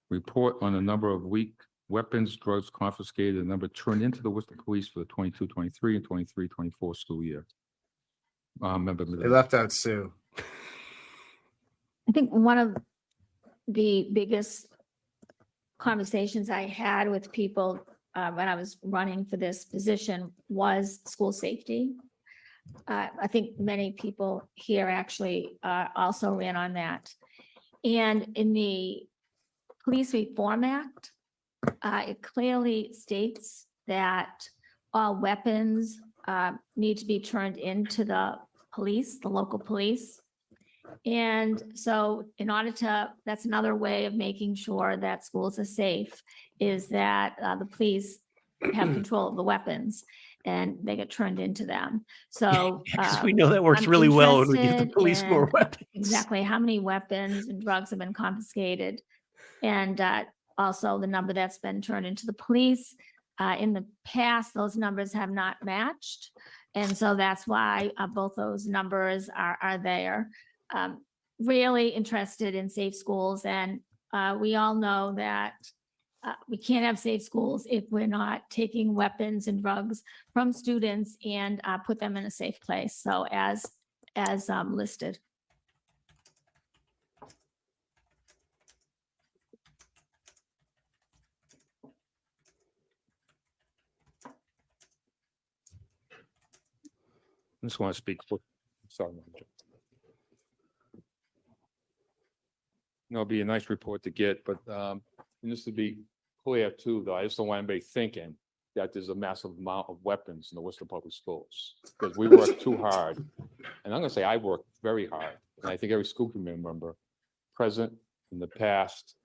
report on the number of weak weapons, drugs confiscated, and number turned into the Worcester Police for the 22-23 and 23-24 school year. Member They Binienda. left out Sue. I think one of the biggest conversations I had with people when I was running for this position was school safety. I think many people here actually also ran on that. And in the Police Reform Act, it clearly states that all weapons need to be turned into the police, the local police. And so in order to, that's another way of making sure that schools are safe, is that the police have control of the weapons and they get turned into them. So Because we know that works I'm really well when we give the interested police more in weapons. exactly how many weapons and drugs have been confiscated. And also the number that's been turned into the police. In the past, those numbers have not matched. And so that's why both those numbers are there. Really interested in safe schools. And we all know that we can't have safe schools if we're not taking weapons and drugs from students and put them in a safe place. So as listed. I just want to speak for, sorry. It'll be a nice report to get, but and just to be clear too, though, I just don't want anybody thinking that there's a massive amount of weapons in the Worcester Public Schools, because we work too hard. And I'm gonna say I work very hard, and I think every school committee member present in the past,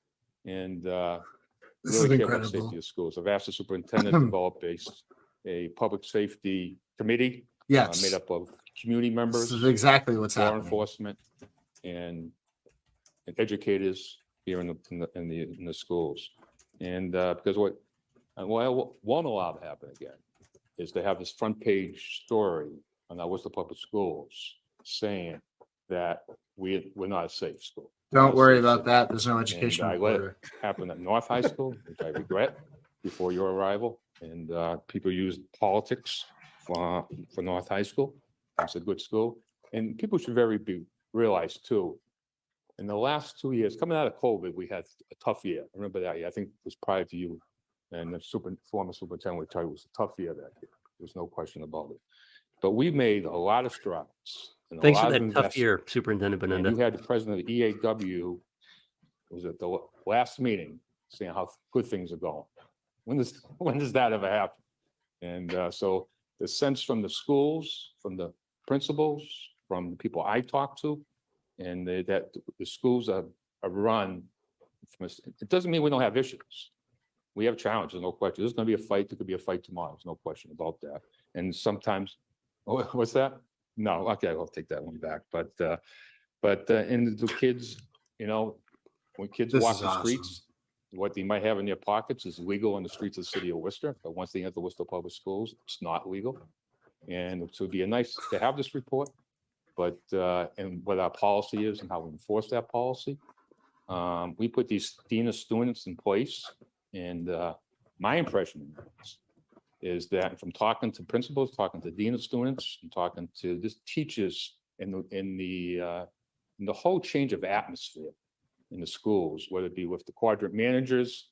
and This is really care about the incredible. safety of schools. I've asked the superintendent to develop a public safety committee Yes, made up of community members, this is exactly what's law happening. enforcement, and educators here in the schools. And because what won't allow to happen again is to have this front page story on our Worcester Public Schools saying that we're not a safe school. Don't worry about that. There's no And education I let it reporter. happen at North High School, which I regret before your arrival. And people used politics for North High School. It's a good school. And people should realize too, in the last 2 years, coming out of COVID, we had a tough year. I remember that year. I think it was prior to you. And the former superintendent would tell you it was a tough year that year. There's no question about it. But we made a lot of strides. And a Thanks lot for of that tough investment. year, Superintendent And you Binienda. had the president of EAW, was at the last meeting, saying how good things are going. When does that ever happen? And so the sense from the schools, from the principals, from the people I talk to, and that the schools are run, it doesn't mean we don't have issues. We have challenges, no question. There's gonna be a fight, there could be a fight tomorrow, there's no question about that. And sometimes, oh, what's that? No, okay, I'll take that one back, but and the kids, you know, when kids This walk is the awesome. streets, what they might have in their pockets is legal on the streets of the city of Worcester, but once they enter Worcester Public Schools, it's not legal. And so it'd be nice to have this report, but and what our policy is and how we enforce that policy. We put these dean of students in place, and my impression is that from talking to principals, talking to dean of students, and talking to just teachers in the whole change of atmosphere in the schools, whether it be with the quadrant managers,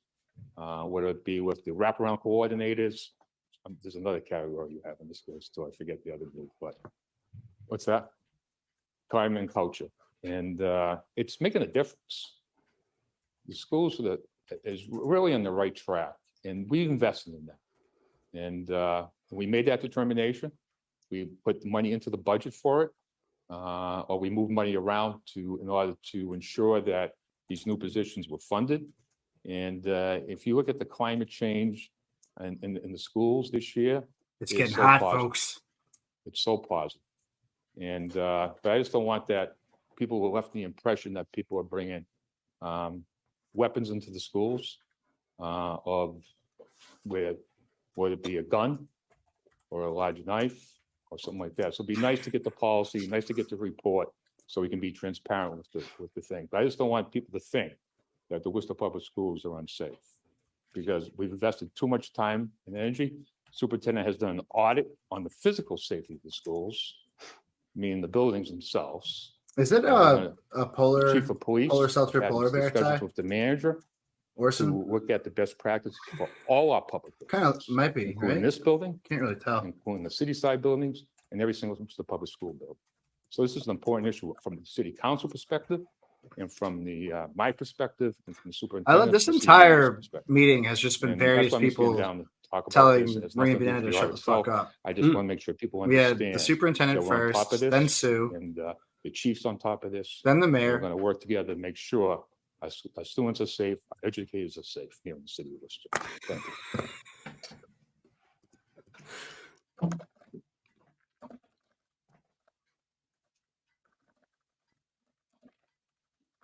whether it be with the wraparound coordinators. There's another category you have in this list too. I forget the other group, but what's that? Time and culture, and it's making a difference. The schools is really on the right track, and we invested in that. And we made that determination. We put the money into the budget for it, or we moved money around in order to ensure that these new positions were funded. And if you look at the climate change in the schools this year, It's It's getting so hot, positive. folks. it's so positive. And but I just don't want that people were left the impression that people are bringing weapons into the schools of whether it be a gun or a large knife or something like that. So it'd be nice to get the policy, nice to get the report, so we can be transparent with the thing. But I just don't want people to think that the Worcester Public Schools are unsafe. Because we've invested too much time and energy. Superintendent has done an audit on the physical safety of the schools, meaning the buildings themselves. Is it And we're a polar Chief of Police. polar seltzer had polar bear discussions tie? with the manager to Orson? look at the best practices for all our public. Kind of buildings, might be, including right? this building, Can't really tell. including the city side buildings and every single public school building. So this is an important issue from the city council perspective and from the, my perspective and from the I superintendent. love this and the entire CEO's perspective. meeting has just been And that's various why I'm just getting people down to talk about telling this. It has Maria nothing to do Binienda to with the shut art the fuck itself. up. I just Mm. want to make sure people We had the understand superintendent that we're on top first, of then this, Sue, and the chief's on top of this. then the We're mayor. going to work together to make sure our students are safe, our educators are safe here in the city of Worcester. Thank you.